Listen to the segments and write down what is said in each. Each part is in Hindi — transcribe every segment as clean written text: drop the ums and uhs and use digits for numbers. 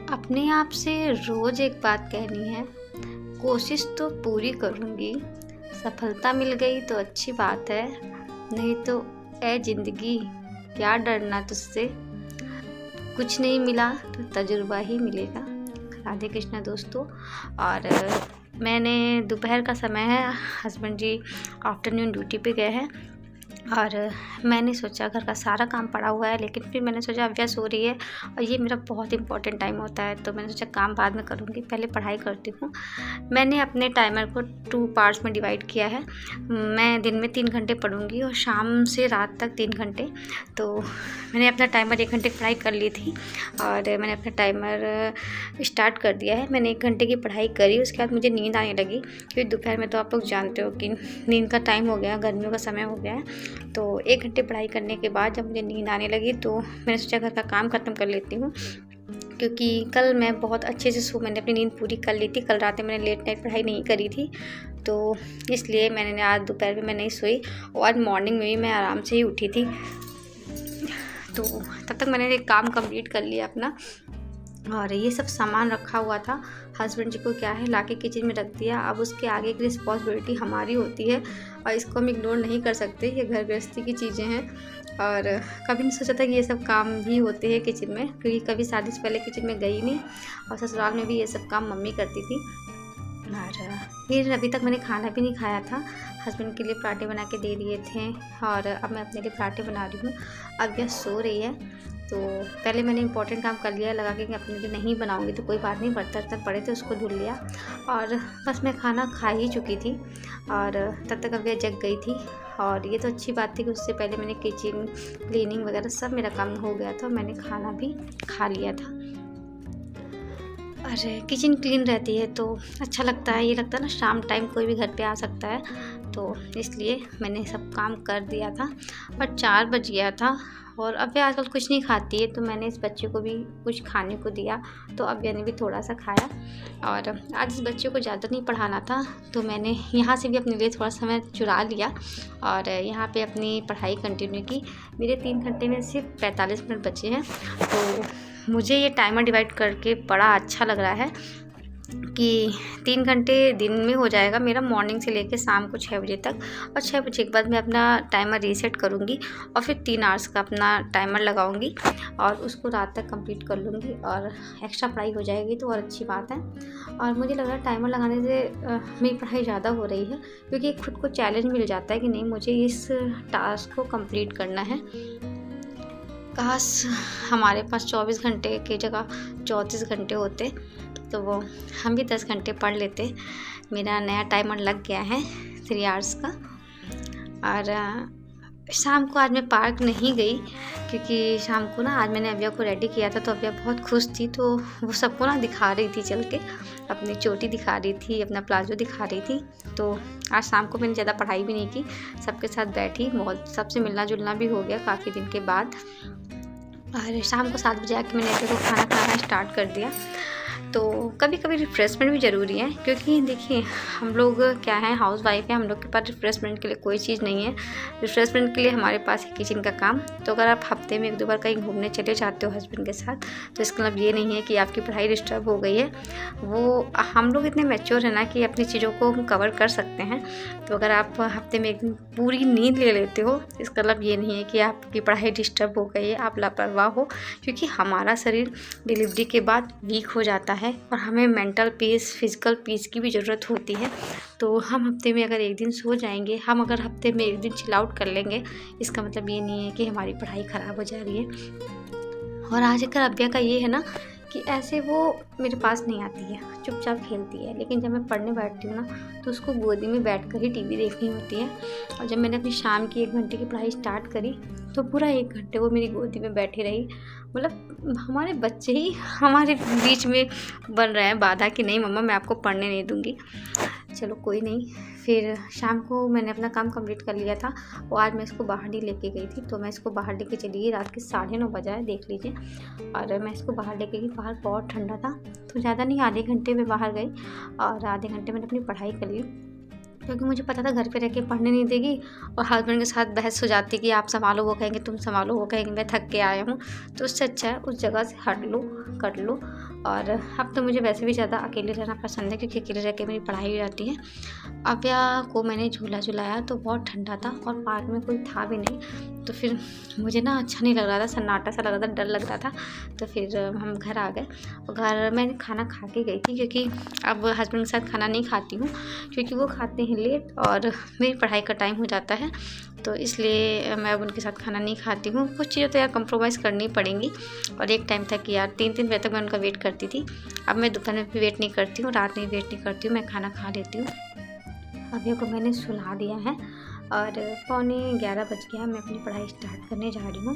अपने आप से रोज़ एक बात कहनी है, कोशिश तो पूरी करूँगी, सफलता मिल गई तो अच्छी बात है, नहीं तो ऐ ज़िंदगी क्या डरना तुझसे, कुछ नहीं मिला तो तजुर्बा ही मिलेगा। राधे कृष्णा दोस्तों। और मैंने दोपहर का समय है, हस्बैंड जी आफ्टरनून ड्यूटी पे गए हैं और मैंने सोचा घर का सारा काम पड़ा हुआ है, लेकिन फिर मैंने सोचा अव्या सो रही है और ये मेरा बहुत इंपॉर्टेंट टाइम होता है, तो मैंने सोचा काम बाद में करूँगी, पहले पढ़ाई करती हूँ। मैंने अपने टाइमर को 2 पार्ट्स में डिवाइड किया है। मैं दिन में 3 घंटे पढ़ूँगी और शाम से रात तक 3 घंटे। तो मैंने अपना टाइमर 1 घंटे की पढ़ाई कर ली थी और मैंने अपना टाइमर स्टार्ट कर दिया है। मैंने 1 घंटे की पढ़ाई करी, उसके बाद मुझे नींद आने लगी, क्योंकि दोपहर में तो आप लोग जानते हो कि नींद का टाइम हो गया, गर्मियों का समय हो गया है। तो 1 घंटे पढ़ाई करने के बाद जब मुझे नींद आने लगी तो मैंने सोचा घर का काम ख़त्म कर लेती हूँ, क्योंकि कल मैं बहुत अच्छे से मैंने अपनी नींद पूरी कर ली थी। कल रात में मैंने लेट नाइट पढ़ाई नहीं करी थी, तो इसलिए मैंने आज दोपहर में मैं नहीं सोई और आज मॉर्निंग में भी मैं आराम से ही उठी थी। तो तब तक मैंने एक काम कंप्लीट कर लिया अपना, और ये सब सामान रखा हुआ था, हस्बैंड जी को क्या है लाके किचन में रख दिया। अब उसके आगे की रिस्पॉन्सिबिलिटी हमारी होती है और इसको हम इग्नोर नहीं कर सकते, ये घर गृहस्थी की चीज़ें हैं। और कभी नहीं सोचा था कि ये सब काम भी होते हैं किचन में, क्योंकि कभी शादी से पहले किचन में गई नहीं और ससुराल में भी ये सब काम मम्मी करती थी। और फिर अभी तक मैंने खाना भी नहीं खाया था, हस्बैंड के लिए पराठे बना के दे दिए थे और अब मैं अपने लिए पराठे बना रही हूँ। अब यह सो रही है, तो पहले मैंने इंपॉर्टेंट काम कर लिया, लगा के अपने लिए नहीं बनाऊंगी तो कोई बात नहीं, बर्तन पड़े थे उसको धुल लिया और बस मैं खाना खा ही चुकी थी। और तब तक अब यह जग गई थी और ये तो अच्छी बात थी कि उससे पहले मैंने किचन क्लीनिंग वगैरह सब मेरा काम हो गया था, मैंने खाना भी खा लिया था। और किचन क्लीन रहती है तो अच्छा लगता है, ये लगता है ना शाम टाइम कोई भी घर पे आ सकता है, तो इसलिए मैंने सब काम कर दिया था। और 4 बज गया था और अव्या आजकल कुछ नहीं खाती है, तो मैंने इस बच्चे को भी कुछ खाने को दिया, तो अव्या ने भी थोड़ा सा खाया। और आज इस बच्चे को ज़्यादा नहीं पढ़ाना था, तो मैंने यहाँ से भी अपने लिए थोड़ा समय चुरा लिया और यहाँ पे अपनी पढ़ाई कंटिन्यू की। मेरे 3 घंटे में सिर्फ 45 मिनट बचे हैं, तो मुझे ये टाइमर डिवाइड करके बड़ा अच्छा लग रहा है कि 3 घंटे दिन में हो जाएगा मेरा, मॉर्निंग से लेकर शाम को 6 बजे तक। और 6 बजे के बाद मैं अपना टाइमर रीसेट करूँगी और फिर 3 आवर्स का अपना टाइमर लगाऊंगी और उसको रात तक कंप्लीट कर लूँगी और एक्स्ट्रा पढ़ाई हो जाएगी तो और अच्छी बात है। और मुझे लग रहा है टाइमर लगाने से मेरी पढ़ाई ज़्यादा हो रही है, क्योंकि खुद को चैलेंज मिल जाता है कि नहीं, मुझे इस टास्क को कंप्लीट करना है। काश हमारे पास 24 घंटे की जगह 34 घंटे होते, तो वो हम भी 10 घंटे पढ़ लेते। मेरा नया टाइमर लग गया है 3 आवर्स का। और शाम को आज मैं पार्क नहीं गई, क्योंकि शाम को ना आज मैंने अव्या को रेडी किया था, तो अव्या बहुत खुश थी, तो वो सबको ना दिखा रही थी चल के, अपनी चोटी दिखा रही थी, अपना प्लाजो दिखा रही थी। तो आज शाम को मैंने ज़्यादा पढ़ाई भी नहीं की, सबके साथ बैठी, बहुत सबसे मिलना जुलना भी हो गया काफ़ी दिन के बाद। और शाम को 7 बजे आके मैंने अव्या को खाना खाना स्टार्ट कर दिया। तो कभी कभी रिफ़्रेशमेंट भी ज़रूरी है, क्योंकि देखिए हम लोग क्या है, हाउस वाइफ है, हम लोग के पास रिफ़्रेशमेंट के लिए कोई चीज़ नहीं है। रिफ़्रेशमेंट के लिए हमारे पास है किचन का काम। तो अगर आप हफ्ते में 1-2 बार कहीं घूमने चले जाते हो हस्बैंड के साथ, तो इसका मतलब ये नहीं है कि आपकी पढ़ाई डिस्टर्ब हो गई है। वो हम लोग इतने मैच्योर हैं ना कि अपनी चीज़ों को हम कवर कर सकते हैं। तो अगर आप हफ्ते में 1 दिन पूरी नींद ले लेते हो, इसका मतलब ये नहीं है कि आपकी पढ़ाई डिस्टर्ब हो गई है, आप लापरवाह हो, क्योंकि हमारा शरीर डिलीवरी के बाद वीक हो जाता है और हमें मेंटल पीस, फिज़िकल पीस की भी ज़रूरत होती है। तो हम हफ्ते में अगर 1 दिन सो जाएंगे, हम अगर हफ्ते में 1 दिन चिल आउट कर लेंगे, इसका मतलब ये नहीं है कि हमारी पढ़ाई ख़राब हो जा रही है। और आजकल अव्या का ये है ना कि ऐसे वो मेरे पास नहीं आती है, चुपचाप खेलती है, लेकिन जब मैं पढ़ने बैठती हूँ ना तो उसको गोदी में बैठकर ही टीवी देखनी होती है। और जब मैंने अपनी शाम की 1 घंटे की पढ़ाई स्टार्ट करी, तो पूरा 1 घंटे वो मेरी गोदी में बैठी रही। मतलब हमारे बच्चे ही हमारे बीच में बन रहे हैं बाधा कि नहीं मम्मा मैं आपको पढ़ने नहीं दूँगी। चलो कोई नहीं, फिर शाम को मैंने अपना काम कंप्लीट कर लिया था और आज मैं इसको बाहर ही लेके गई थी। तो मैं इसको बाहर लेके चली गई, रात के 9:30 बजे है, देख लीजिए। और मैं इसको बाहर लेके गई, बाहर बहुत ठंडा था, तो ज़्यादा नहीं, आधे घंटे में बाहर गई और आधे घंटे मैंने अपनी पढ़ाई कर ली, क्योंकि मुझे पता था घर पे रह के पढ़ने नहीं देगी और हस्बैंड के साथ बहस हो जाती कि आप संभालो, वो कहेंगे तुम संभालो, वो कहेंगे मैं थक के आया हूँ। तो उससे अच्छा है उस जगह से हट लो, कर लो और अब तो मुझे वैसे भी ज़्यादा अकेले रहना पसंद है, क्योंकि अकेले रह के मेरी पढ़ाई हो जाती है। अव्या को मैंने झूला झुलाया तो बहुत ठंडा था और पार्क में कोई था भी नहीं, तो फिर मुझे ना अच्छा नहीं लग रहा था, सन्नाटा सा लग रहा था, डर लग रहा था। तो फिर हम घर आ गए और घर मैंने खाना खा के गई थी, क्योंकि अब हस्बैंड के साथ खाना नहीं खाती हूँ, क्योंकि वो खाते हैं लेट और मेरी पढ़ाई का टाइम हो जाता है, तो इसलिए मैं अब उनके साथ खाना नहीं खाती हूँ। कुछ चीज़ें तो यार कंप्रोमाइज़ करनी पड़ेंगी। और एक टाइम था कि यार 3-3 बजे तक मैं उनका वेट करती थी। अब मैं दोपहर में भी वेट नहीं करती हूँ, रात में भी वेट नहीं करती हूँ, मैं खाना खा लेती हूँ। अभी को मैंने सुला दिया है और 11:15 बज गया। मैं अपनी पढ़ाई स्टार्ट करने जा रही हूँ।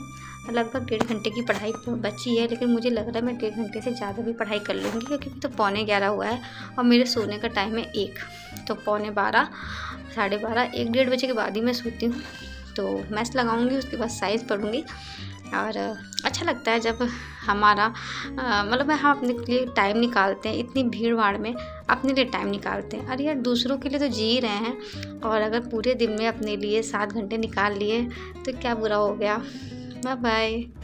लगभग 1.5 घंटे की पढ़ाई बची है, लेकिन मुझे लग रहा है मैं 1.5 घंटे से ज़्यादा भी पढ़ाई कर लूँगी, क्योंकि तो 11:15 हुआ है और मेरे सोने का टाइम है 1, तो 11:15, 12:30, 1-1:30 बजे के बाद ही मैं सोती हूँ। तो मैथ्स लगाऊंगी, उसके बाद साइंस पढ़ूंगी। और अच्छा लगता है जब हमारा मतलब हम अपने लिए टाइम निकालते हैं, इतनी भीड़ भाड़ में अपने लिए टाइम निकालते हैं। अरे यार, दूसरों के लिए तो जी रहे हैं, और अगर पूरे दिन में अपने लिए 7 घंटे निकाल लिए तो क्या बुरा हो गया। Bye bye.